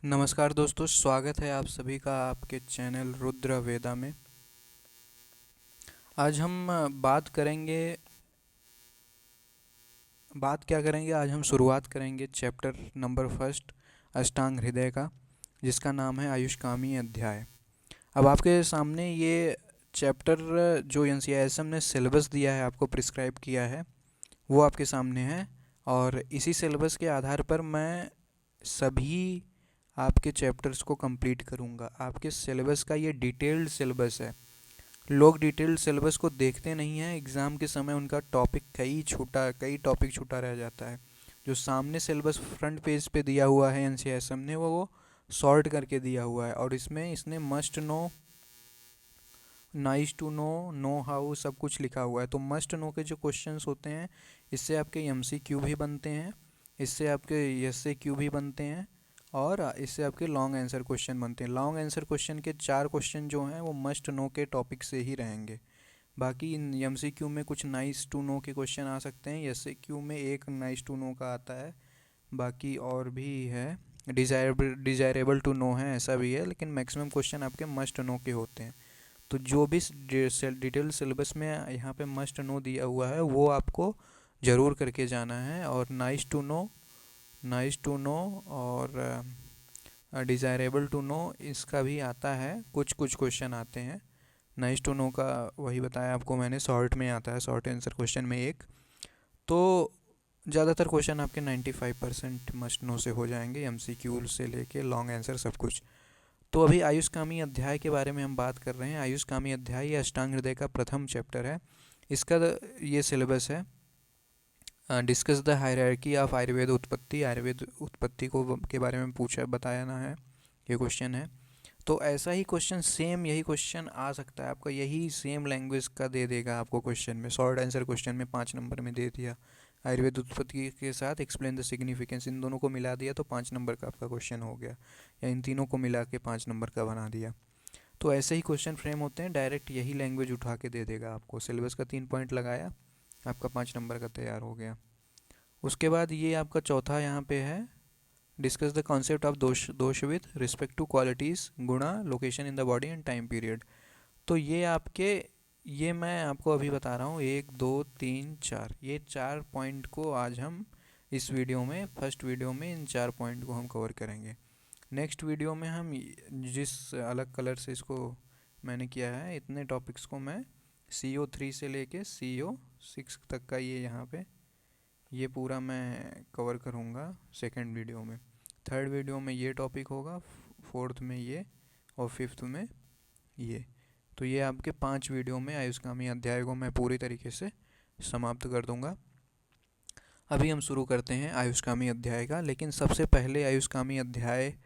नमस्कार दोस्तों, स्वागत है आप सभी का आपके चैनल रुद्र वेदा में। आज हम बात क्या करेंगे। आज हम शुरुआत करेंगे चैप्टर नंबर फर्स्ट अष्टांग हृदय का, जिसका नाम है आयुष्कामी अध्याय। अब आपके सामने ये चैप्टर जो एनसीईआरटी ने सिलेबस दिया है, आपको प्रिस्क्राइब किया है, वो आपके सामने है। और इसी सिलेबस के आधार पर मैं सभी आपके चैप्टर्स को कंप्लीट करूँगा। आपके सिलेबस का ये डिटेल्ड सिलेबस है। लोग डिटेल्ड सिलेबस को देखते नहीं हैं, एग्ज़ाम के समय उनका कई टॉपिक छूटा रह जाता है। जो सामने सिलेबस फ्रंट पेज पे दिया हुआ है एनसीईआरटी ने, वो सॉर्ट करके दिया हुआ है। और इसमें इसने must know, nice to know, know how सब कुछ लिखा हुआ है। तो मस्ट नो के जो क्वेश्चंस होते हैं, इससे आपके एमसीक्यू भी बनते हैं, इससे आपके एसएक्यू भी बनते हैं, और इससे आपके लॉन्ग आंसर क्वेश्चन बनते हैं। लॉन्ग आंसर क्वेश्चन के 4 क्वेश्चन जो हैं वो मस्ट नो के टॉपिक से ही रहेंगे। बाकी एमसीक्यू में कुछ नाइस टू नो के क्वेश्चन आ सकते हैं, एसएक्यू में एक नाइस टू नो का आता है, बाकी और भी है, डिज़ायरेबल टू नो है, ऐसा भी है, लेकिन मैक्सिमम क्वेश्चन आपके मस्ट नो के होते हैं। तो जो भी डिटेल सिलेबस में यहाँ पे मस्ट नो दिया हुआ है वो आपको ज़रूर करके जाना है। और नाइस टू नो और डिज़ायरेबल टू नो इसका भी आता है, कुछ कुछ क्वेश्चन आते हैं। नाइस टू नो का वही बताया आपको मैंने, शॉर्ट में आता है, शॉर्ट आंसर क्वेश्चन में एक। तो ज़्यादातर क्वेश्चन आपके 95% मस्ट नो से हो जाएंगे, एमसीक्यू से लेके लॉन्ग आंसर सब कुछ। तो अभी आयुष्कामी अध्याय के बारे में हम बात कर रहे हैं। आयुष्कामी अध्याय ये अष्टांग हृदय का प्रथम चैप्टर है। इसका ये सिलेबस है, discuss the hierarchy of Ayurveda उत्पत्ति। आयुर्वेद उत्पत्ति को के बारे में बताया ना है, ये क्वेश्चन है। तो ऐसा ही क्वेश्चन, सेम यही क्वेश्चन आ सकता है आपका, यही सेम लैंग्वेज का दे देगा आपको क्वेश्चन में। शॉर्ट आंसर क्वेश्चन में 5 नंबर में दे दिया, आयुर्वेद उत्पत्ति के साथ एक्सप्लेन द सिग्निफिकेंस, इन दोनों को मिला दिया तो 5 नंबर का आपका क्वेश्चन हो गया, या इन तीनों को मिला के 5 नंबर का बना दिया। तो ऐसे ही क्वेश्चन फ्रेम होते हैं, डायरेक्ट यही लैंग्वेज उठा के दे देगा आपको। सिलेबस का 3 पॉइंट लगाया, आपका 5 नंबर का तैयार हो गया। उसके बाद ये आपका चौथा यहाँ पे है, डिस्कस द कॉन्सेप्ट ऑफ दोष विद रिस्पेक्ट टू क्वालिटीज़, गुणा, location in the body and time period. तो ये मैं आपको अभी बता रहा हूँ, 1 2 3 4, ये 4 पॉइंट को आज हम इस वीडियो में, फर्स्ट वीडियो में इन 4 पॉइंट को हम कवर करेंगे। नेक्स्ट वीडियो में हम जिस अलग कलर से इसको मैंने किया है, इतने टॉपिक्स को मैं CO3 से लेके CO6 तक का ये यहाँ पे ये पूरा मैं कवर करूँगा सेकंड वीडियो में। थर्ड वीडियो में ये टॉपिक होगा, फोर्थ में ये, और फिफ्थ में ये। तो ये आपके 5 वीडियो में आयुष्कामी अध्याय को मैं पूरी तरीके से समाप्त कर दूंगा। अभी हम शुरू करते हैं आयुष्कामी अध्याय का, लेकिन सबसे पहले आयुष्कामी अध्याय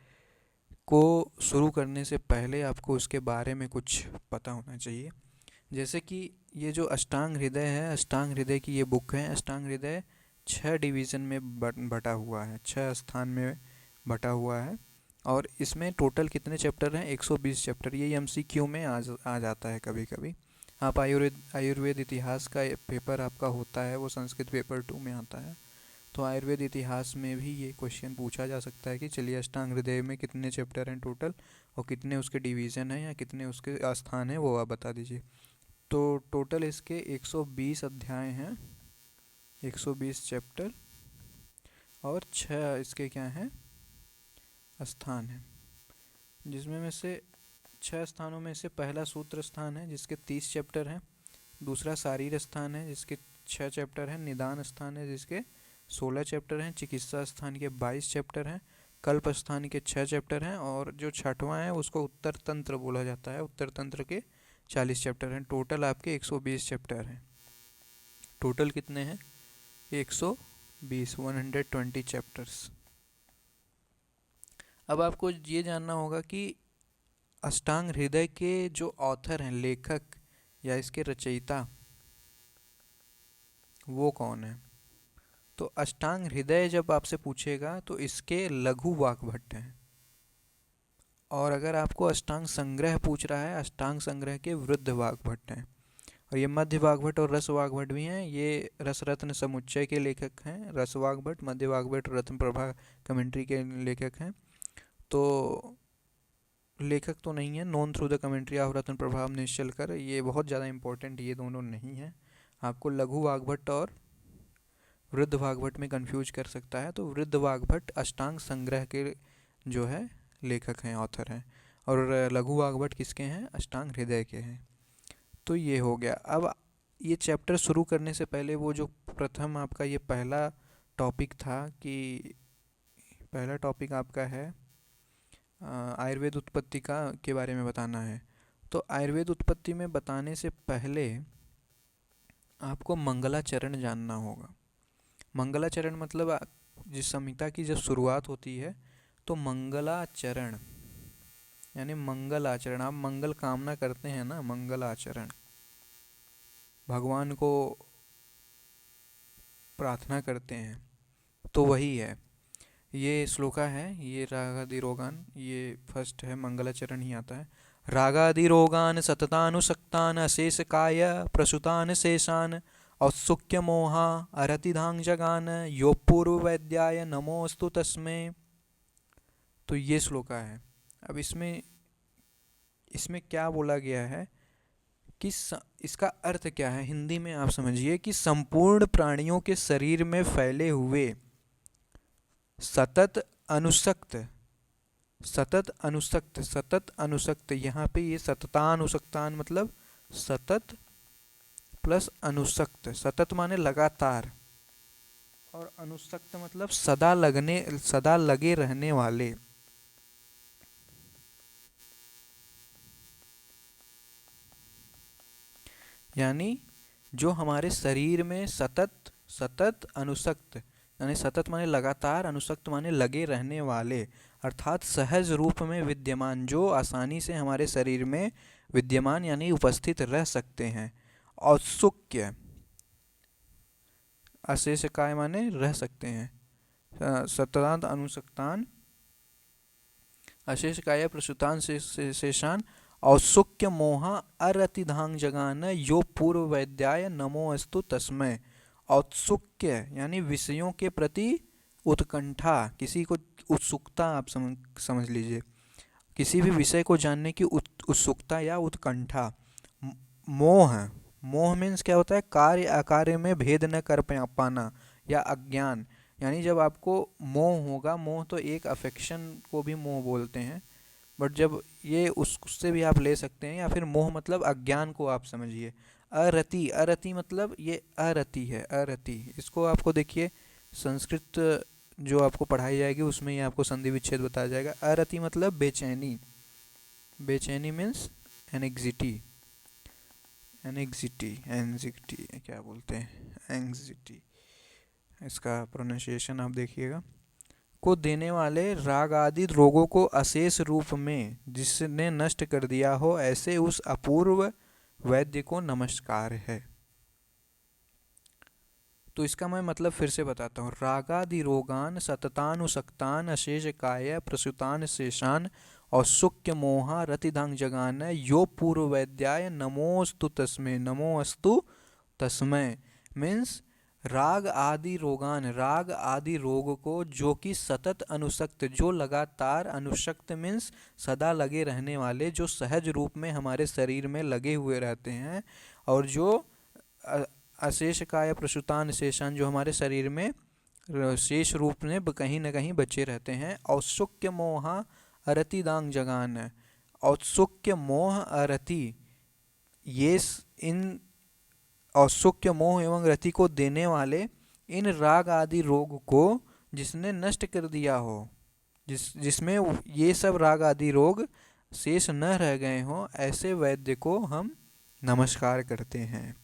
को शुरू करने से पहले आपको उसके बारे में कुछ पता होना चाहिए। जैसे कि ये जो अष्टांग हृदय है, अष्टांग हृदय की ये बुक है। अष्टांग हृदय 6 डिवीज़न में बटा हुआ है, 6 स्थान में बटा हुआ है। और इसमें टोटल कितने चैप्टर हैं? 120 चैप्टर। ये एमसीक्यू में आ जाता है कभी कभी। आप आयुर्वेद इतिहास का पेपर आपका होता है, वो संस्कृत पेपर 2 में आता है। तो आयुर्वेद इतिहास में भी ये क्वेश्चन पूछा जा सकता है कि चलिए अष्टांग हृदय में कितने चैप्टर हैं टोटल, और कितने उसके डिवीज़न हैं, या कितने उसके स्थान हैं, वो आप बता दीजिए। तो टोटल इसके 120 अध्याय हैं, 120 चैप्टर, और 6 इसके क्या हैं? स्थान हैं। जिसमें में से 6 स्थानों में से पहला सूत्र स्थान है जिसके 30 चैप्टर हैं। दूसरा शारीर स्थान है जिसके 6 चैप्टर हैं। निदान स्थान है जिसके 16 चैप्टर हैं। चिकित्सा स्थान के 22 चैप्टर हैं। कल्प स्थान के 6 चैप्टर हैं। और जो छठवां है उसको उत्तर तंत्र बोला जाता है, उत्तर तंत्र के 40 चैप्टर हैं। टोटल आपके 120 चैप्टर हैं। टोटल कितने हैं? 120, 120 चैप्टर्स। अब आपको ये जानना होगा कि अष्टांग हृदय के जो ऑथर हैं, लेखक या इसके रचयिता, वो कौन है? तो अष्टांग हृदय जब आपसे पूछेगा तो इसके लघु वाग्भट्ट हैं। और अगर आपको अष्टांग संग्रह पूछ रहा है, अष्टांग संग्रह के वृद्ध वाग्भट्ट हैं। और ये मध्य वाग्भट और रस वाग्भट भी हैं। ये रस रत्न समुच्चय के लेखक हैं, रस वाग्भट। मध्य वाग्भट रत्न प्रभा कमेंट्री के लेखक हैं। तो लेखक तो नहीं है, known through the commentary of Ratna Prabhava Nishchalkar, ये बहुत ज़्यादा इंपॉर्टेंट ये दोनों नहीं है, आपको लघु वाग्भट और वृद्ध वाग्भट में कंफ्यूज कर सकता है। तो वृद्ध वाग्भट अष्टांग संग्रह के जो है लेखक हैं, ऑथर हैं, और लघु वाग्भट किसके हैं, अष्टांग हृदय के हैं। तो ये हो गया। अब ये चैप्टर शुरू करने से पहले वो जो प्रथम आपका ये पहला टॉपिक था कि पहला टॉपिक आपका है आयुर्वेद उत्पत्ति का के बारे में बताना है। तो आयुर्वेद उत्पत्ति में बताने से पहले आपको मंगलाचरण जानना होगा। मंगलाचरण मतलब जिस संहिता की जब शुरुआत होती है तो मंगलाचरण यानी मंगल आचरण, आप मंगल कामना करते हैं ना, मंगल आचरण, भगवान को प्रार्थना करते हैं, तो वही है। ये श्लोका है, ये रागादि रोगान, ये फर्स्ट है, मंगलाचरण ही आता है। रागादि रोगान सततानुसक्तान अशेष काय प्रसूतान शेषान औत्सुक्य मोहा अरतिधांग जगान यो पूर्व वैद्याय नमोस्तु तस्मै। तो ये श्लोका है। अब इसमें क्या बोला गया है कि इसका अर्थ क्या है हिंदी में, आप समझिए कि संपूर्ण प्राणियों के शरीर में फैले हुए सतत अनुसक्त, यहाँ पे ये सततानुसक्तान मतलब सतत प्लस अनुसक्त, सतत माने लगातार और अनुसक्त मतलब सदा लगे रहने वाले। यानी जो हमारे शरीर में सतत अनुसक्त, यानी सतत माने लगातार, अनुसक्त माने लगे रहने वाले, अर्थात सहज रूप में विद्यमान, जो आसानी से हमारे शरीर में विद्यमान यानी उपस्थित रह सकते हैं। औत्सुक्य अशेष काय माने रह सकते हैं, सततान अनुसक्तान अशेष काय प्रसूतान शेषान औत्सुक्य मोहा अरतिधांग जगान यो पूर्व वैद्याय नमो अस्तु तस्मै। औत्सुक्य यानी विषयों के प्रति उत्कंठा, किसी को उत्सुकता, आप समझ लीजिए, किसी भी विषय को जानने की उत्सुकता या उत्कंठा। मोह मीन्स क्या होता है, कार्य अकार्य में भेद न कर पाना या अज्ञान, यानी जब आपको मोह होगा, मोह तो एक अफेक्शन को भी मोह बोलते हैं, बट जब ये उससे भी आप ले सकते हैं, या फिर मोह मतलब अज्ञान को आप समझिए। अरति मतलब ये अरति है, अरति, इसको आपको देखिए संस्कृत जो आपको पढ़ाई जाएगी उसमें ये आपको संधि विच्छेद बताया जाएगा। अरति मतलब बेचैनी, बेचैनी मीन्स एंग्जाइटी क्या बोलते हैं, एंग्जाइटी, इसका प्रोनाउंसिएशन आप देखिएगा, को देने वाले राग आदि रोगों को अशेष रूप में जिसने नष्ट कर दिया हो, ऐसे उस अपूर्व वैद्य को नमस्कार है। तो इसका मैं मतलब फिर से बताता हूँ। रागादि रोगान सततानुसक्तान अशेष काय प्रसूतान शेषान औत्सुक्य मोहा रतिदांग जगान यो पूर्व वैद्याय नमोस्तु तस्मै। नमोस्तु तस्मै मीन्स राग आदि रोग को, जो कि सतत अनुसक्त, जो लगातार, अनुसक्त मीन्स सदा लगे रहने वाले, जो सहज रूप में हमारे शरीर में लगे हुए रहते हैं, और जो अशेष काय प्रसूतान शेषान, जो हमारे शरीर में शेष रूप में कहीं न कहीं बचे रहते हैं। औत्सुक्य मोहा अरतिदांग जगान, औत्सुक्य मोह अरति, ये इन औत्सुक्य मोह एवं रति को देने वाले इन राग आदि रोग को जिसने नष्ट कर दिया हो, जिसमें ये सब राग आदि रोग शेष न रह गए हों, ऐसे वैद्य को हम नमस्कार करते हैं।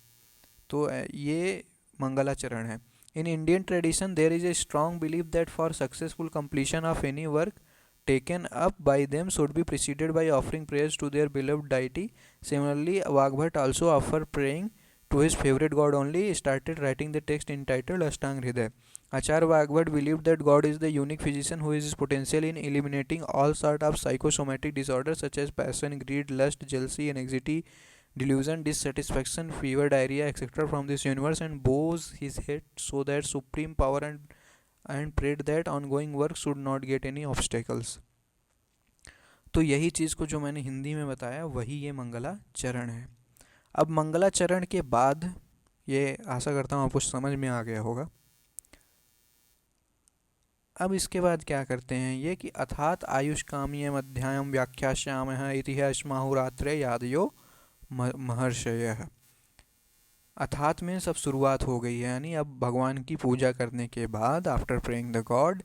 तो ये मंगलाचरण है। In Indian tradition there is a strong belief that for successful completion of any work taken up by them should be preceded by offering prayers to their beloved deity. Similarly, Vagbhat also offer praying to his favorite god only started writing the text entitled Ashtang Hriday. Acharya Vagbhat believed that God is the unique physician who is potential in eliminating all sort of psychosomatic disorders such as passion, greed, lust, jealousy, anxiety, delusion, dissatisfaction, fever, diarrhea, etc. from this universe, and bows his head so that supreme power and prayed that ongoing work should not get any obstacles. तो यही चीज़ को जो मैंने हिंदी में बताया वही ये मंगलाचरण है। अब मंगलाचरण के बाद, ये आशा करता हूँ आपको समझ में आ गया होगा। अब इसके बाद क्या करते हैं ये कि अर्थात आयुष्कामीयम अध्यायम व्याख्यास्यामः इतिहासमाहुरात्रे यादयो महर्षयः। अर्थात में सब शुरुआत हो गई है, यानी अब भगवान की पूजा करने के बाद, आफ्टर प्रेइंग द गॉड,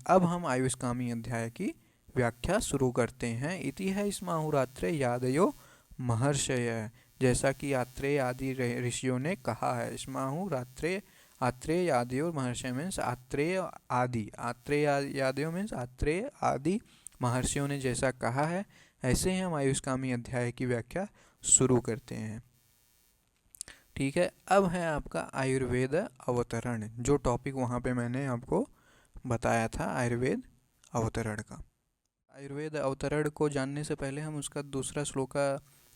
अब हम आयुष्कामी अध्याय की व्याख्या शुरू करते हैं। इतिहासमाहुरात्रे यादयो महर्षय, जैसा कि आत्रेय आदि ऋषियों ने कहा है। स्माहुरात्रे, आत्रेय आदियो महर्षि मीन्स आत्रेय आदि, आत्रेय आदियो मीन्स आत्रेय आदि महर्षियों ने जैसा कहा है, ऐसे ही हम आयुष्कामी अध्याय की व्याख्या शुरू करते हैं। ठीक है, अब है आपका आयुर्वेद अवतरण, जो टॉपिक वहाँ पे मैंने आपको बताया था आयुर्वेद अवतरण का। आयुर्वेद अवतरण को जानने से पहले हम उसका दूसरा श्लोका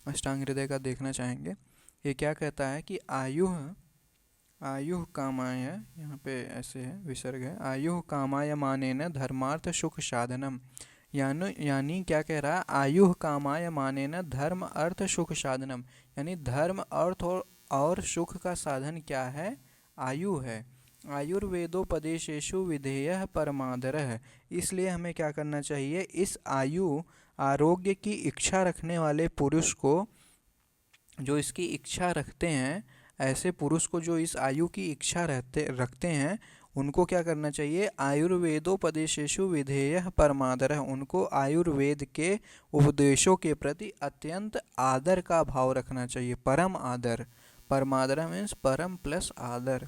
अष्टांग हृदय का देखना चाहेंगे। ये क्या कहता है कि आयुः कामाय, यहाँ पे ऐसे है विसर्ग है, आयुः कामाय मानेन धर्मार्थ सुख साधनम, यानी क्या कह रहा है, आयुः कामाय मानेन धर्म अर्थ सुख साधनम, यानी धर्म अर्थ और सुख का साधन क्या है, आयु है। आयुर्वेदोपदेशेषु विधेयः परमादरः, इसलिए हमें क्या करना चाहिए, इस आयु आरोग्य की इच्छा रखने वाले पुरुष को, जो इसकी इच्छा रखते हैं, ऐसे पुरुष को जो इस आयु की इच्छा रखते हैं, उनको क्या करना चाहिए, आयुर्वेदोपदेशेषु विधेयः परमादरः, उनको आयुर्वेद के उपदेशों के प्रति अत्यंत आदर का भाव रखना चाहिए, परम आदर। परमादर मीन्स परम प्लस आदर,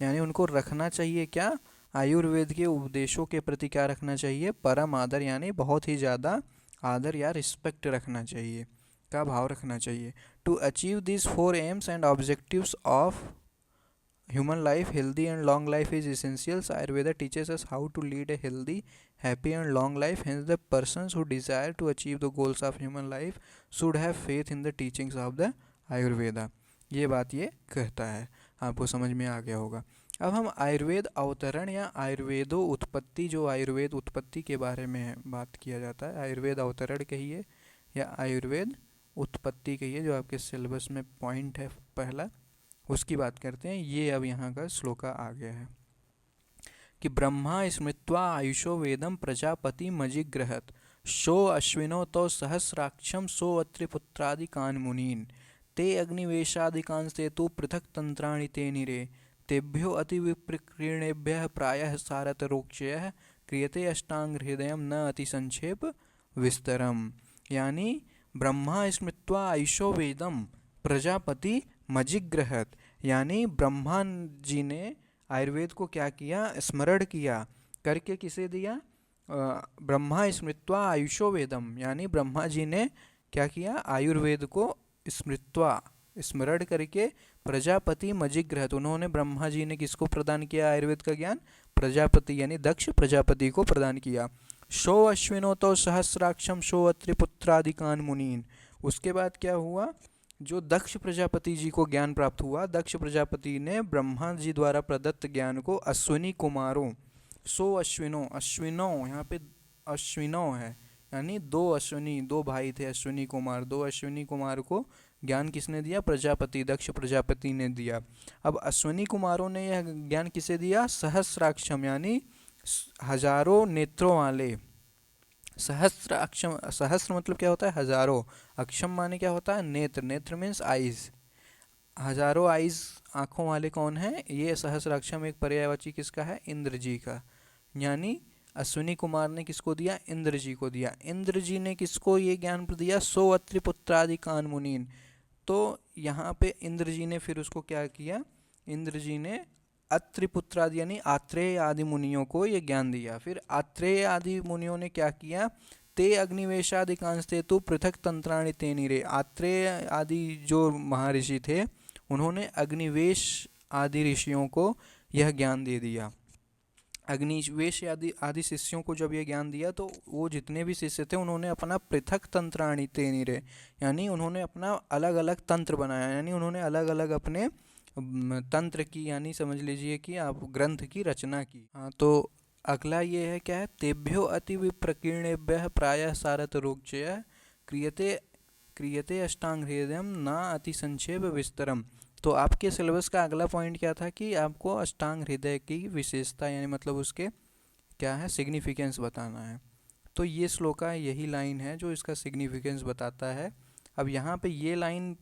यानी उनको रखना चाहिए क्या, आयुर्वेद के उपदेशों के प्रति क्या रखना चाहिए, परम आदर, यानी बहुत ही ज़्यादा आदर या रिस्पेक्ट रखना चाहिए, का भाव रखना चाहिए। To achieve this 4 aims and objectives of human life, healthy and long life is essentials. Ayurveda teaches us how to lead a healthy, happy and long life. Hence, the persons who desire to achieve the goals of human life should have faith in the teachings of the Ayurveda. ये बात ये कहता है, आपको समझ में आ गया होगा। अब हम आयुर्वेद अवतरण या आयुर्वेदो उत्पत्ति, जो आयुर्वेद उत्पत्ति के बारे में बात किया जाता है, आयुर्वेद अवतरण कहिए या आयुर्वेद उत्पत्ति कहिए, जो आपके सिलेबस में पॉइंट है पहला, उसकी बात करते हैं। ये अब यहाँ का श्लोका आ गया है कि ब्रह्मा स्मृत्वा आयुषो वेदम प्रजापति मजिग्रहत शो अश्विनो तो सहस्राक्षम सो अत्रिपुत्रादिकान् मुनीन् ते अग्निवेशादिकांस्ते तु पृथक तंत्राणि ते निरे तेभ्यो अतिविप्रकीर्णेभ्यः प्रायः सारतरोक्षयः क्रियते अष्टांग हृदयम न अतिसंक्षेप विस्तरम, यानी ब्रह्मा स्मृत्वा आयुषो वेदम प्रजापति मजिग्रहत, यानी ब्रह्मा जी ने आयुर्वेद को क्या किया, स्मरण किया, करके किसे दिया, ब्रह्मा स्मृत्वा आयुषो वेदम, यानी ब्रह्मा जी ने क्या किया, आयुर्वेद को स्मृत्वा, स्मरण करके प्रजापति मजिग्रहत, उन्होंने, ब्रह्मा जी ने किसको प्रदान किया आयुर्वेद का ज्ञान, प्रजापति यानी दक्ष प्रजापति को प्रदान किया। शो अश्विनो तो सहस्राक्षम शो अत्रिपुत्रादिकान् मुनीन्, उसके बाद क्या हुआ, जो दक्ष प्रजापति जी को ज्ञान प्राप्त हुआ, दक्ष प्रजापति ने ब्रह्मा जी द्वारा प्रदत्त ज्ञान को अश्विनी कुमारों, सो अश्विनो, अश्विनो यहाँ पे अश्विनो है, यानी 2 अश्विनी, 2 भाई थे अश्विनी कुमार, 2 अश्विनी कुमार को ज्ञान किसने दिया, प्रजापति, दक्ष प्रजापति ने दिया। अब अश्विनी कुमारों ने यह ज्ञान किसे दिया, सहस्राक्षम, यानी हजारों नेत्रों वाले, सहस्र अक्षम, सहस्र मतलब क्या होता है, हजारों, अक्षम माने क्या होता है, नेत्र, नेत्र मीन्स आइज, हजारों आइज आँखों वाले कौन है, ये सहस्र अक्षम एक पर्यायवाची किसका है, इंद्र जी का, यानी अश्विनी कुमार ने किसको दिया, इंद्र जी को दिया। इंद्र जी ने किसको ये ज्ञान दिया, सो अत्रिपुत्रादिकान् मुनीन्, तो यहाँ पे इंद्र जी ने फिर उसको क्या किया, इंद्र जी ने अत्रिपुत्रादि यानी आत्रेय आदि मुनियों को ये ज्ञान दिया। फिर आत्रेय आदि मुनियों ने क्या किया, ते अग्निवेशादिकांस्ते तु पृथक तंत्राणि ते निरे, आत्रेय आदि जो महर्षि थे उन्होंने अग्निवेश आदि ऋषियों को यह ज्ञान दे दिया। अग्निवेश आदि शिष्यों को जब ये ज्ञान दिया तो वो जितने भी शिष्य थे उन्होंने अपना पृथक तंत्राणि ते निरे, यानी उन्होंने अपना अलग अलग तंत्र बनाया, यानी उन्होंने अलग अलग अपने तंत्र की, यानी समझ लीजिए कि आप ग्रंथ की रचना की। हाँ, तो अगला ये है क्या है, तेभ्यो अति विप्रकीर्णेभ्यः प्रायः सारथ रोगचय क्रियते क्रियते अष्टांग हृदयम न अति संक्षेप विस्तरम। तो आपके सिलेबस का अगला पॉइंट क्या था कि आपको अष्टांग हृदय की विशेषता यानी मतलब उसके क्या है सिग्निफिकेंस बताना है। तो ये श्लोका यही लाइन है जो इसका सिग्निफिकेंस बताता है। अब यहाँ पे ये लाइन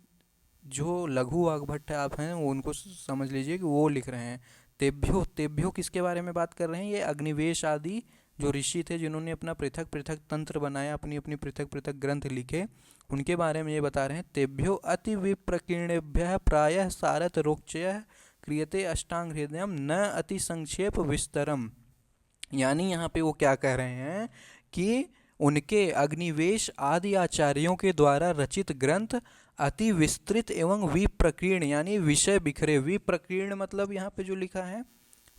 जो लघु वाग्भट्ट आप हैं उनको समझ लीजिए कि वो लिख रहे हैं। तेभ्यो, तेभ्यो किसके बारे में बात कर रहे हैं, ये अग्निवेश आदि जो ऋषि थे जिन्होंने अपना पृथक पृथक तंत्र बनाया, अपनी अपनी पृथक पृथक ग्रंथ लिखे, उनके बारे में ये बता रहे हैं। तेभ्यो अति विप्रकीर्णेभ्यः प्रायः सारथ रोगचय क्रियते अष्टांग हृदयम न अति संक्षेप विस्तरम। यानी यहाँ पे वो क्या कह रहे हैं कि उनके अग्निवेश आदि आचार्यों के द्वारा रचित ग्रंथ अति विस्तृत एवं विप्रकीर्ण यानी विषय बिखरे। विप्रकीर्ण मतलब यहाँ पे जो लिखा है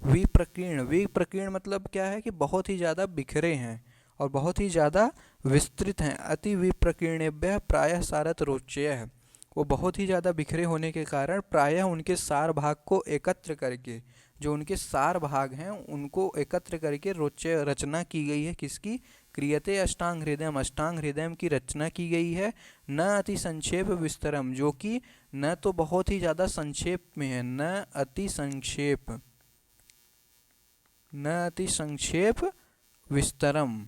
विप्रकीर्ण, विप्रकीर्ण मतलब क्या है कि बहुत ही ज़्यादा बिखरे हैं और बहुत ही ज़्यादा विस्तृत हैं। अति विप्रकीर्णेभ्यः प्रायः सारथ रोचय है, वो बहुत ही ज़्यादा बिखरे होने के कारण प्रायः उनके सार भाग को एकत्र करके, जो उनके सार भाग हैं उनको एकत्र करके रोचय रचना की गई है। किसकी, क्रियते अष्टांग हृदयम, अष्टांग हृदयम की रचना की गई है। न अति संक्षेप विस्तरम, जो कि न तो बहुत ही ज़्यादा संक्षेप में है, न अति संक्षेप, न अति संक्षेप विस्तरम।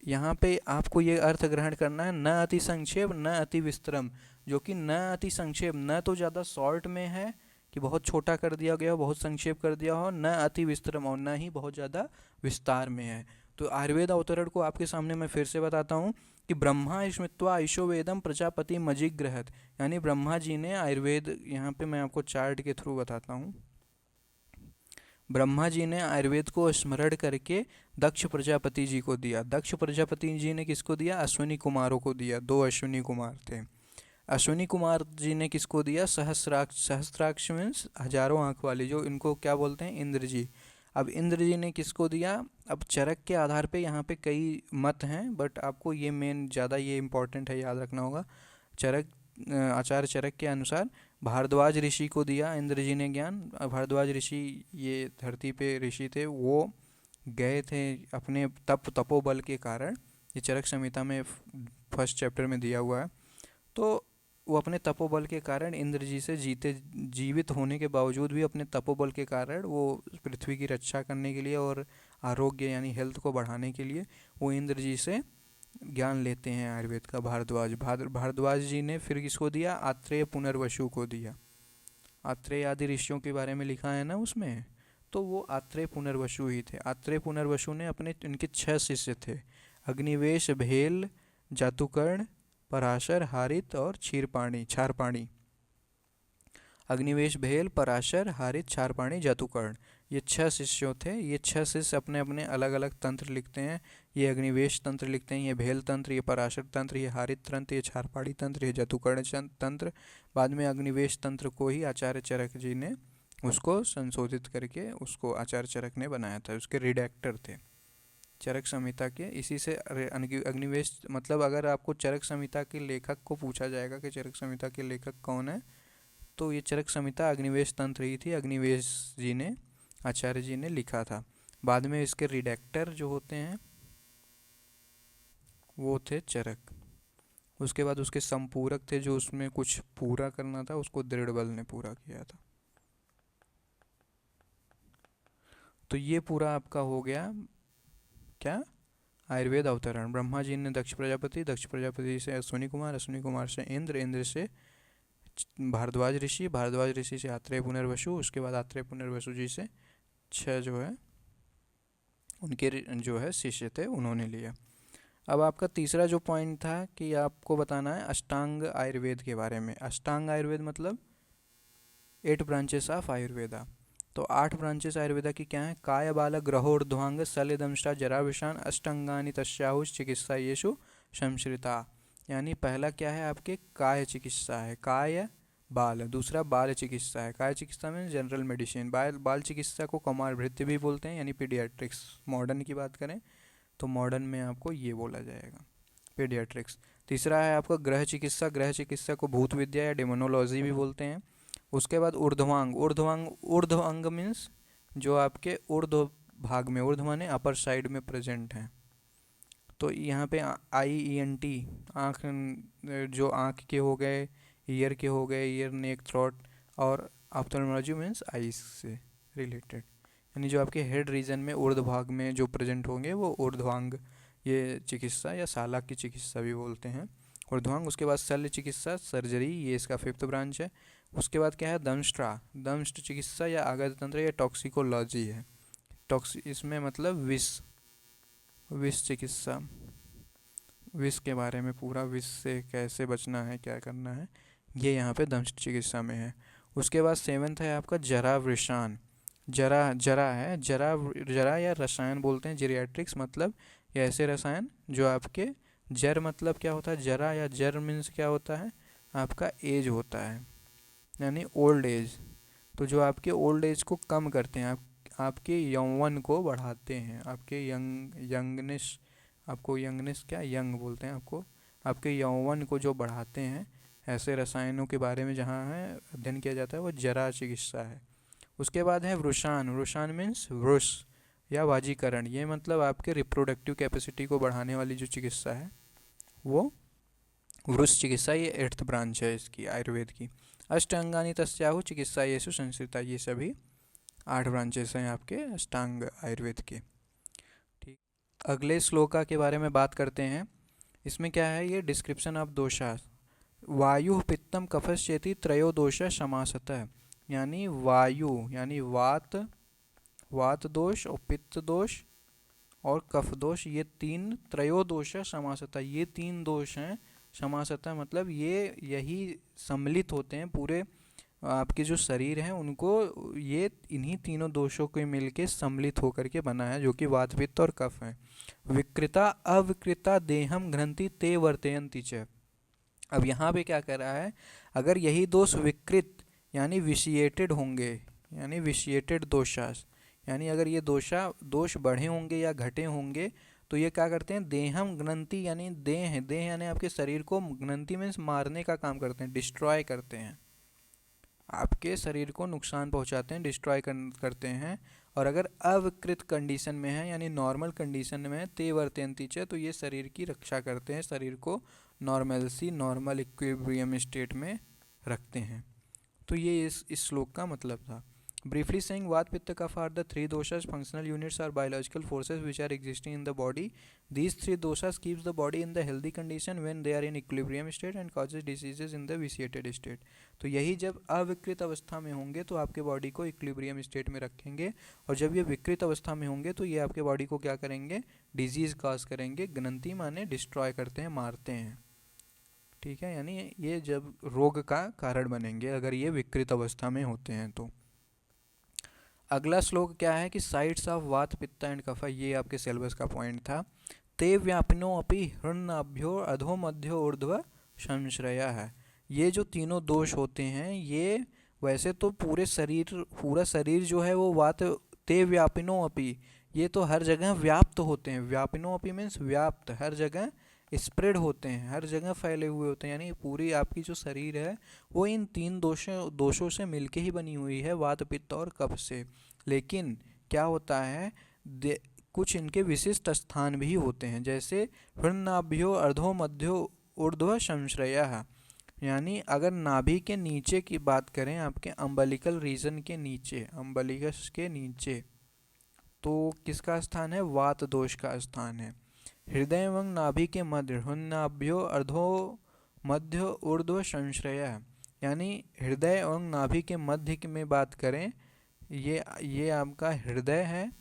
यहाँ पे आपको ये अर्थ ग्रहण करना है, न अति संक्षेप न अति विस्तरम, जो कि न अति संक्षेप, न तो ज़्यादा शॉर्ट में है कि बहुत छोटा कर दिया गया हो, बहुत संक्षेप कर दिया हो, न अति विस्तरम और न ही बहुत ज़्यादा विस्तार में है। तो आयुर्वेद अवतरण को आपके सामने मैं फिर से बताता हूँ कि ब्रह्मा स्मृत्वा आयुषो वेदम प्रजापति मजिग्रहत, यानी ब्रह्मा जी ने आयुर्वेद, यहाँ पे मैं आपको चार्ट के थ्रू बताता हूँ। ब्रह्मा जी ने आयुर्वेद को स्मरण करके दक्ष प्रजापति जी को दिया। दक्ष प्रजापति जी ने किसको दिया, अश्विनी कुमारों को दिया। 2 अश्विनी कुमार थे। अश्विनी कुमार जी ने किसको दिया, सहस्राक्ष, सहस्राक्ष मीन्स हजारों आँख वाली, जो इनको क्या बोलते हैं, इंद्र जी। अब इंद्र जी ने किसको दिया, अब चरक के आधार पे यहाँ पे कई मत हैं, बट आपको ये मेन ज़्यादा ये इंपॉर्टेंट है, याद रखना होगा। चरक, आचार्य चरक के अनुसार भारद्वाज ऋषि को दिया इंद्र जी ने ज्ञान। भारद्वाज ऋषि ये धरती पे ऋषि थे, वो गए थे अपने तपोबल के कारण, ये चरक संहिता में फर्स्ट चैप्टर में दिया हुआ है। तो वो अपने तपोबल के कारण इंद्र जी से जीवित होने के बावजूद भी अपने तपोबल के कारण वो पृथ्वी की रक्षा करने के लिए और आरोग्य यानी हेल्थ को बढ़ाने के लिए वो इंद्र जी से ज्ञान लेते हैं आयुर्वेद का। भारद्वाज जी ने फिर किसको दिया, आत्रेय पुनर्वसु को दिया। आत्रेय आदि ऋषियों के बारे में लिखा है ना उसमें, तो वो आत्रेय पुनर्वसु ही थे। आत्रेय पुनर्वसु ने अपने, उनके 6 शिष्य थे, अग्निवेश, भेल, जातुकर्ण, पराशर, हारित और क्षारपाणी। अग्निवेश, भेल, पराशर, हारित, क्षारपाणी, जातुकर्ण, ये 6 शिष्यों थे। ये 6 शिष्य अपने अपने अलग अलग तंत्र लिखते हैं। ये अग्निवेश तंत्र लिखते हैं, ये भेल तंत्र, ये पराशर तंत्र, ये हारित तंत्र, ये क्षारपाणी तंत्र, ये जातुकर्ण तंत्र। बाद में अग्निवेश तंत्र को ही आचार्य चरक जी ने उसको संशोधित करके उसको आचार्य चरक ने बनाया था, उसके रिडैक्टर थे चरक संहिता के। इसी से अग्निवेश मतलब अगर आपको चरक संहिता के लेखक को पूछा जाएगा कि चरक संहिता के लेखक कौन है, तो ये चरक संहिता अग्निवेश तंत्र ही थी, अग्निवेश जी ने, आचार्य जी ने लिखा था। बाद में इसके रिडैक्टर जो होते हैं वो थे चरक। उसके बाद उसके संपूरक थे, जो उसमें कुछ पूरा करना था, उसको दृढ़बल ने पूरा किया था। तो ये पूरा आपका हो गया क्या, आयुर्वेद अवतरण। ब्रह्मा जी ने दक्ष प्रजापति, दक्ष प्रजापति से अश्विनी कुमार, अश्विनी कुमार से इंद्र, इंद्र से भारद्वाज ऋषि, भारद्वाज ऋषि से आत्रेय पुनर्वसु, उसके बाद आत्रेय पुनर्वसु जी से 6 जो है उनके जो है शिष्य थे, उन्होंने लिया। अब आपका तीसरा जो पॉइंट था कि आपको बताना है अष्टांग आयुर्वेद के बारे में। अष्टांग आयुर्वेद मतलब 8 ब्रांचेस ऑफ आयुर्वेदा। तो 8 ब्रांचेस आयुर्वेदा की क्या है, काय बाल ग्रहोर्ध्वांग शल्यदंष्टा जराविषाण अष्टांगानि तस्याहुष चिकित्सा येषु संश्रिता। यानी पहला क्या है आपके, काय चिकित्सा है, काय बाल। दूसरा बाल चिकित्सा है, काय चिकित्सा में जनरल मेडिसिन। बाल चिकित्सा को कौमार भृत्य भी बोलते हैं, यानी पीडियाट्रिक्स। मॉडर्न की बात करें तो मॉडर्न में आपको ये बोला जाएगा, पीडियाट्रिक्स। तीसरा है आपका ग्रह चिकित्सा, ग्रह चिकित्सा को भूत विद्या या डेमोनोलॉजी भी बोलते हैं। उसके बाद ऊर्ध्वांग, ऊर्ध्व अंग मीन्स जो आपके ऊर्ध्व भाग में, ऊर्ध्व माने अपर साइड में प्रेजेंट हैं। तो यहाँ पे IENT, आँख, जो आँख के हो गए, ईयर के हो गए, ईयर नेक थ्रोट, और ऑप्थेल्मोलॉजी मीन्स आइज से रिलेटेड, यानी जो आपके हेड रीजन में ऊर्ध्व भाग में जो प्रेजेंट होंगे वो ऊर्ध्वांग ये चिकित्सा या साला की चिकित्सा भी बोलते हैं, ऊर्ध्वांग। उसके बाद शल्य चिकित्सा, सर्जरी, ये इसका 5th ब्रांच है। उसके बाद क्या है, दंष्ट चिकित्सा या आघात तंत्र या टॉक्सिकोलॉजी है। इसमें मतलब विष चिकित्सा, विष के बारे में पूरा, विष से कैसे बचना है, क्या करना है, ये यहाँ पे दंष्ट चिकित्सा में है। उसके बाद 7th है आपका जरा वृषान। जरा या रसायन बोलते हैं, जेरियाट्रिक्स मतलब ये ऐसे रसायन जो आपके, जर मतलब क्या होता है, जरा या जर मीन्स क्या होता है, आपका एज होता है, यानी ओल्ड एज। तो जो आपके ओल्ड एज को कम करते हैं, आपके यौवन को बढ़ाते हैं, आपके यंगनेस, आपको यंगनेस क्या, यंग बोलते हैं आपको, आपके यौवन को जो बढ़ाते हैं, ऐसे रसायनों के बारे में जहाँ है अध्ययन किया जाता है, वो जरा चिकित्सा है। उसके बाद है वृषान मीन्स वृष या वाजीकरण, ये मतलब आपके रिप्रोडक्टिव कैपेसिटी को बढ़ाने वाली जो चिकित्सा है वो वृष चिकित्सा, ये 8th ब्रांच है इसकी, आयुर्वेद की। अष्टांगानी तस्याहु चिकित्सा येषु संस्कृता, ये सभी 8 ब्रांचेस हैं आपके अष्टांग आयुर्वेद के। ठीक, अगले श्लोका के बारे में बात करते हैं। इसमें क्या है, ये डिस्क्रिप्शन ऑफ दोषा, वायु पित्तम कफश्चेति त्रयो दोष समासतः, यानी वायु यानी वात दोष और पित्त दोष और कफ दोष, ये 3 त्रयो दोष समासतः, ये 3 दोष हैं समासतः, मतलब ये यही सम्मिलित होते हैं पूरे आपके जो शरीर हैं उनको, ये इन्हीं तीनों दोषों के मिलके सम्मिलित होकर के बना है, जो कि वात पित्त और कफ है। विकृता अविकृता देहम घ्रंथि ते वर्तयन्ति च। अब यहाँ पे क्या कर रहा है, अगर यही दोष विकृत यानी विशिएटेड होंगे, यानी विशिएटेड दोषास, यानी अगर ये दोष बढ़े होंगे या घटे होंगे, तो ये क्या करते हैं, देहम ग्रंथि यानी देह यानी आपके शरीर को, ग्रंथि मीन्स मारने का काम करते हैं, डिस्ट्रॉय करते हैं, आपके शरीर को नुकसान पहुंचाते हैं, डिस्ट्रॉय करते हैं। और अगर अविकृत कंडीशन में है यानी नॉर्मल कंडीशन में है, ते वर्तयन्ति च, तो ये शरीर की रक्षा करते हैं, शरीर को नॉर्मल इक्विलिब्रियम स्टेट में रखते हैं। तो ये इस श्लोक का मतलब था। Briefly saying, Vata, Pitta, Kapha are the 3 doshas. Functional units are biological forces which are existing in the body. These 3 doshas keeps the body in the healthy condition when they are in equilibrium state and causes diseases in the vitiated state. तो यही जब अविकृत अवस्था में होंगे तो आपके body को equilibrium state में रखेंगे, और जब ये विकृत अवस्था में होंगे तो ये आपके बॉडी को क्या करेंगे, डिजीज़ कॉज करेंगे। ग्रंथि माने डिस्ट्रॉय करते हैं, मारते हैं, ठीक है, यानी ये जब रोग का कारण बनेंगे अगर ये विकृत अवस्था में होते हैं तो। अगला श्लोक क्या है कि साइट्स ऑफ वात पित्त एंड कफ, ये आपके सिलेबस का पॉइंट था। ते व्यापिनो अपि हृन्नाभ्यो अधो मध्यो ऊर्ध्व संश्रय है। ये जो तीनों दोष होते हैं ये वैसे तो पूरा शरीर जो है वो वात, ते व्यापिनो अपि, ये तो हर जगह व्याप्त होते हैं, व्यापिनो अपि मीन्स व्याप्त, हर जगह स्प्रेड होते हैं, हर जगह फैले हुए होते हैं, यानी पूरी आपकी जो शरीर है वो इन 3 दोषों से मिलके ही बनी हुई है, वात पित्त और कफ से। लेकिन क्या होता है, कुछ इनके विशिष्ट स्थान भी होते हैं, जैसे हृन्नाभ्यो अर्धो मध्यो ऊर्ध्व संश्रयः, यानी अगर नाभि के नीचे की बात करें, आपके अम्बलिकल रीजन के नीचे, अम्बलिकस के नीचे, तो किसका स्थान है, वात दोष का स्थान है। हृदय एवं नाभि के मध्य हृन्नाभ्यो अर्धो मध्य ऊर्ध्व संश्रय, यानी हृदय एवं नाभि के मध्य में बात करें, ये आपका हृदय है,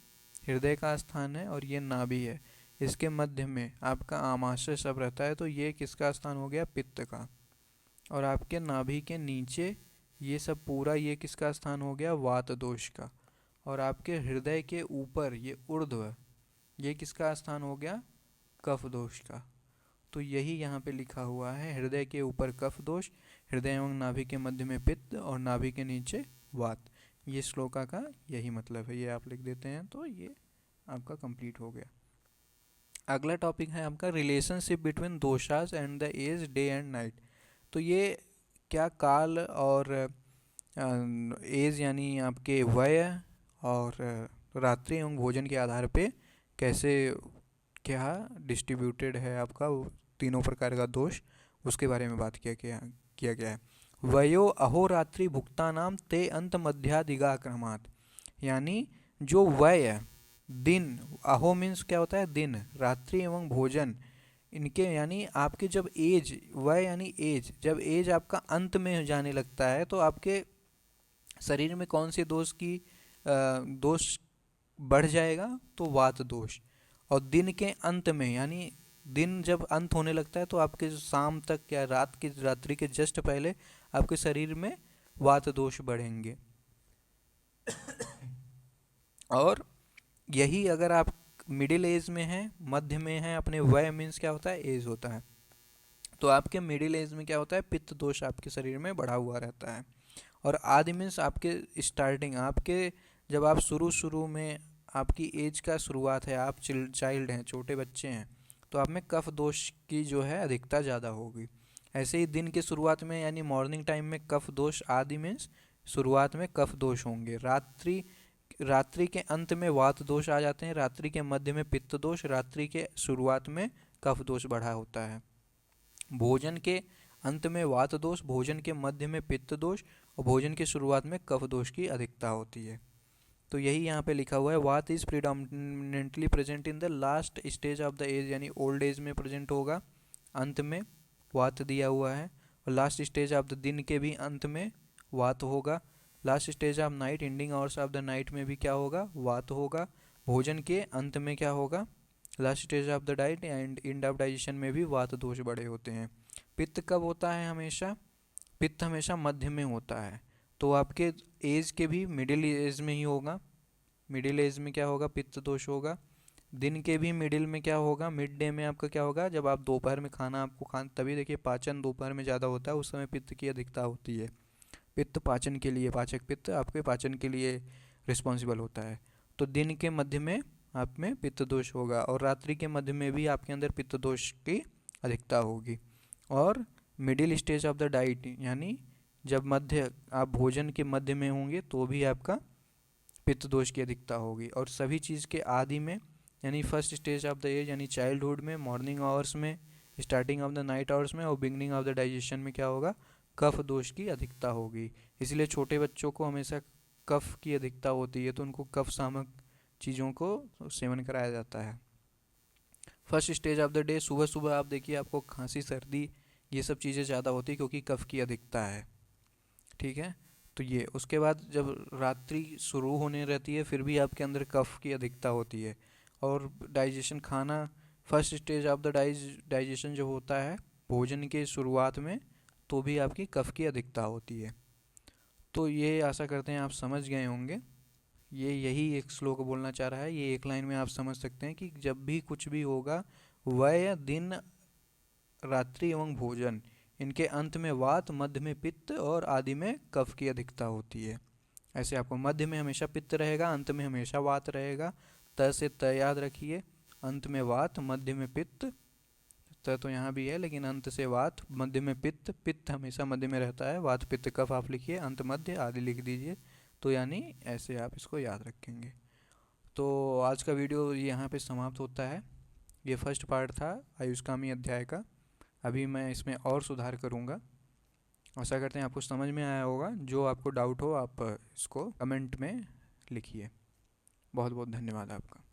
हृदय का स्थान है, और ये नाभि है, इसके मध्य में आपका आमाशय सब रहता है, तो ये किसका स्थान हो गया, पित्त का। और आपके नाभि के नीचे ये सब पूरा, ये किसका स्थान हो गया, वात दोष का। और आपके हृदय के ऊपर ये ऊर्ध्व, ये किसका स्थान हो गया, कफ दोष का। तो यही यहाँ पे लिखा हुआ है, हृदय के ऊपर कफ दोष, हृदय एवं नाभि के मध्य में पित्त और नाभि के नीचे वात। ये श्लोका का यही मतलब है, ये आप लिख देते हैं तो ये आपका कंप्लीट हो गया। अगला टॉपिक है आपका relationship between doshas and the age, day and night. तो ये क्या काल और एज यानी आपके वय और रात्रि एवं भोजन के आधार पे कैसे क्या डिस्ट्रीब्यूटेड है आपका वो तीनों प्रकार का दोष, उसके बारे में बात किया गया है। वयो अहोरात्रि भुक्तानाम ते अंत मध्यादिगाक्रमात्, यानी जो वय है, दिन, अहो मीन्स क्या होता है दिन, रात्रि एवं भोजन, इनके यानी आपके जब एज, वय यानी एज, जब एज आपका अंत में जाने लगता है तो आपके शरीर में कौन से दोष बढ़ जाएगा, तो वात दोष। और दिन के अंत में, यानी दिन जब अंत होने लगता है तो आपके शाम तक या रात्रि के जस्ट पहले आपके शरीर में वात दोष बढ़ेंगे। और यही अगर आप मिडिल एज में हैं, मध्य में हैं, अपने वय मीन्स क्या होता है, एज होता है, तो आपके मिडिल एज में क्या होता है, पित्त दोष आपके शरीर में बढ़ा हुआ रहता है। और आदि मीन्स आपके स्टार्टिंग, आपके जब आप शुरू में आपकी एज का शुरुआत है, आप चाइल्ड हैं, छोटे बच्चे हैं, तो आप में कफ दोष की जो है अधिकता ज़्यादा होगी। ऐसे ही दिन के शुरुआत में यानी मॉर्निंग टाइम में कफ दोष, आदि मीन्स शुरुआत में कफ दोष होंगे। रात्रि के अंत में वात दोष आ जाते हैं, रात्रि के मध्य में पित्त दोष, रात्रि के शुरुआत में कफ दोष बढ़ा होता है। भोजन के अंत में वात दोष, भोजन के मध्य में पित्त दोष और भोजन की शुरुआत में कफ दोष की अधिकता होती है। तो यही यहाँ पे लिखा हुआ है, vata is predominantly present in the last stage of the age, यानी ओल्ड एज में प्रेजेंट होगा, अंत में वात दिया हुआ है। और लास्ट स्टेज ऑफ द दिन के भी अंत में वात होगा। Last stage of night, ending hours of the night में भी क्या होगा, वात होगा। भोजन के अंत में क्या होगा, last stage of the diet and end of digestion में भी वात दोष बड़े होते हैं। पित्त कब होता है, हमेशा पित्त हमेशा मध्य में होता है, तो आपके एज के भी मिडिल एज में ही होगा। मिडिल एज में क्या होगा, पित्त दोष होगा। दिन के भी मिडिल में क्या होगा, मिड डे में आपका क्या होगा, जब आप दोपहर में खाना आपको तभी देखिए पाचन दोपहर में ज़्यादा होता है, उस समय पित्त की अधिकता होती है। पित्त पाचन के लिए, पाचक पित्त आपके पाचन के लिए रिस्पॉन्सिबल होता है। तो दिन के मध्य में आप में पित्त दोष होगा और रात्रि के मध्य में भी आपके अंदर पित्त दोष की अधिकता होगी। और middle stage of the diet, यानी जब मध्य आप भोजन के मध्य में होंगे तो भी आपका पित्त दोष की अधिकता होगी। और सभी चीज़ के आदि में, यानी first stage of the age यानी चाइल्डहुड में, मॉर्निंग आवर्स में, starting of the night hours में और बिगनिंग ऑफ द डाइजेशन में क्या होगा, कफ दोष की अधिकता होगी। इसलिए छोटे बच्चों को हमेशा कफ की अधिकता होती है, तो उनको कफ सामक चीज़ों को सेवन कराया जाता है। First stage of the day, सुबह सुबह आप देखिए आपको खांसी, सर्दी, ये सब चीज़ें ज़्यादा होती है क्योंकि कफ की अधिकता है। ठीक है, तो ये उसके बाद जब रात्रि शुरू होने रहती है फिर भी आपके अंदर कफ की अधिकता होती है। और डाइजेशन, खाना, first stage of the digestion जो होता है भोजन के शुरुआत में, तो भी आपकी कफ की अधिकता होती है। तो ये आशा करते हैं आप समझ गए होंगे। ये यही एक श्लोक बोलना चाह रहा है, ये एक लाइन में आप समझ सकते हैं कि जब भी कुछ भी होगा, वय, दिन, रात्रि एवं भोजन, इनके अंत में वात, मध्य में पित्त और आदि में कफ की अधिकता होती है। ऐसे आपको मध्य में हमेशा पित्त रहेगा, अंत में हमेशा वात रहेगा। त से त याद रखिए, अंत में वात, मध्य में पित्त, त तो यहाँ भी है लेकिन अंत से वात, मध्य में पित्त, पित्त हमेशा मध्य में रहता है, वात पित्त कफ आप लिखिए, अंत मध्य, आदि लिख दीजिए। तो यानी ऐसे आप इसको याद रखेंगे। तो आज का वीडियो यहाँ पे समाप्त होता है। ये फर्स्ट पार्ट था आयुष्कामी अध्याय का। अभी मैं इसमें और सुधार करूँगा। आशा करते हैं आपको समझ में आया होगा। जो आपको डाउट हो आप इसको कमेंट में लिखिए। बहुत बहुत धन्यवाद आपका।